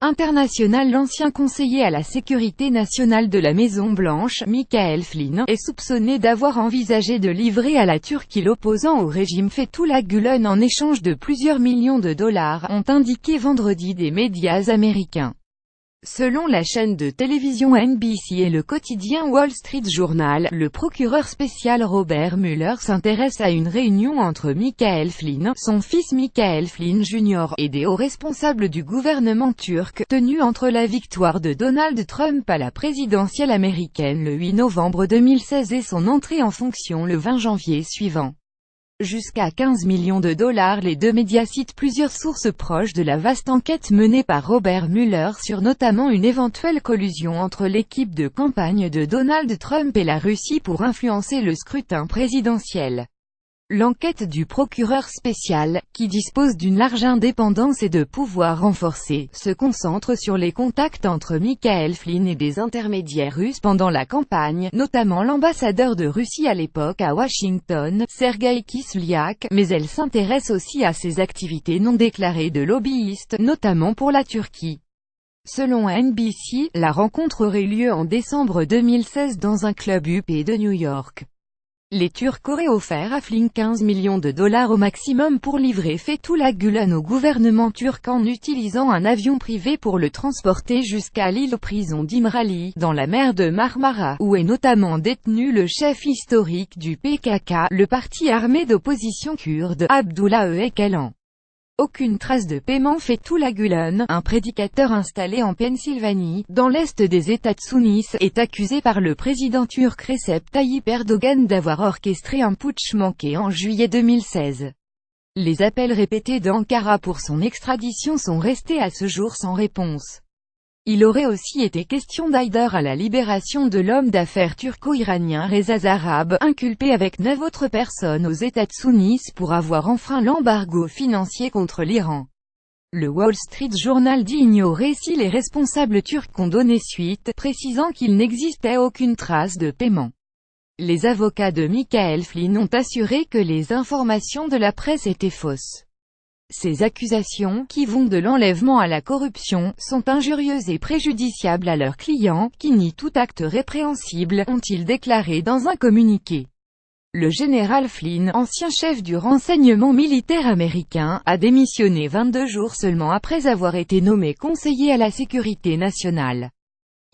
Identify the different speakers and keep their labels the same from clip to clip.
Speaker 1: international. L'ancien conseiller à la sécurité nationale de la Maison-Blanche, Michael Flynn, est soupçonné d'avoir envisagé de livrer à la Turquie l'opposant au régime Fethullah Gülen en échange de plusieurs millions de dollars, ont indiqué vendredi des médias américains. Selon la chaîne de télévision NBC et le quotidien Wall Street Journal, le procureur spécial Robert Mueller s'intéresse à une réunion entre Michael Flynn, son fils Michael Flynn Jr. et des hauts responsables du gouvernement turc, tenue entre la victoire de Donald Trump à la présidentielle américaine le 8 novembre 2016 et son entrée en fonction le 20 janvier suivant. Jusqu'à 15 millions de dollars. Les deux médias citent plusieurs sources proches de la vaste enquête menée par Robert Mueller sur notamment une éventuelle collusion entre l'équipe de campagne de Donald Trump et la Russie pour influencer le scrutin présidentiel. L'enquête du procureur spécial, qui dispose d'une large indépendance et de pouvoirs renforcés, se concentre sur les contacts entre Michael Flynn et des intermédiaires russes pendant la campagne, notamment l'ambassadeur de Russie à l'époque à Washington, Sergueï Kislyak, mais elle s'intéresse aussi à ses activités non déclarées de lobbyiste, notamment pour la Turquie. Selon NBC, la rencontre aurait lieu en décembre 2016 dans un club huppé de New York. Les Turcs auraient offert à Flynn 15 millions de dollars au maximum pour livrer Fethullah Gülen au gouvernement turc en utilisant un avion privé pour le transporter jusqu'à l'île-prison d'Imralı, dans la mer de Marmara, où est notamment détenu le chef historique du PKK, le parti armé d'opposition kurde, Abdullah Öcalan. Aucune trace de paiement. Fethullah Gülen, un prédicateur installé en Pennsylvanie, dans l'est des États sunnites, est accusé par le président turc Recep Tayyip Erdogan d'avoir orchestré un putsch manqué en juillet 2016. Les appels répétés d'Ankara pour son extradition sont restés à ce jour sans réponse. Il aurait aussi été question d'aider à la libération de l'homme d'affaires turco-iranien Reza Zarrab, inculpé avec 9 autres personnes aux États sunnites pour avoir enfreint l'embargo financier contre l'Iran. Le Wall Street Journal dit ignorer si les responsables turcs ont donné suite, précisant qu'il n'existait aucune trace de paiement. Les avocats de Michael Flynn ont assuré que les informations de la presse étaient fausses. Ces accusations, qui vont de l'enlèvement à la corruption, sont injurieuses et préjudiciables à leurs clients, qui nient tout acte répréhensible, ont-ils déclaré dans un communiqué. Le général Flynn, ancien chef du renseignement militaire américain, a démissionné 22 jours seulement après avoir été nommé conseiller à la sécurité nationale.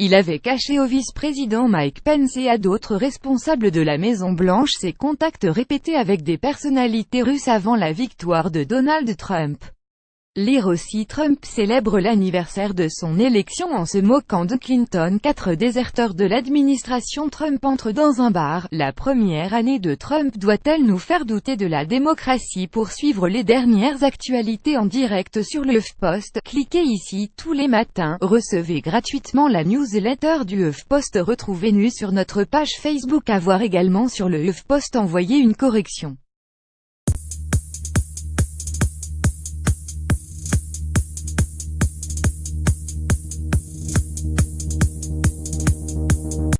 Speaker 1: Il avait caché au vice-président Mike Pence et à d'autres responsables de la Maison-Blanche ses contacts répétés avec des personnalités russes avant la victoire de Donald Trump. Lire aussi: Trump célèbre l'anniversaire de son élection en se moquant de Clinton. 4 déserteurs de l'administration Trump entrent dans un bar. La première année de Trump doit-elle nous faire douter de la démocratie? Pour suivre les dernières actualités en direct sur le HuffPost, cliquez ici. Tous les matins, recevez gratuitement la newsletter du HuffPost. Retrouvez-nous sur notre page Facebook. À voir également sur le HuffPost. Envoyez une correction.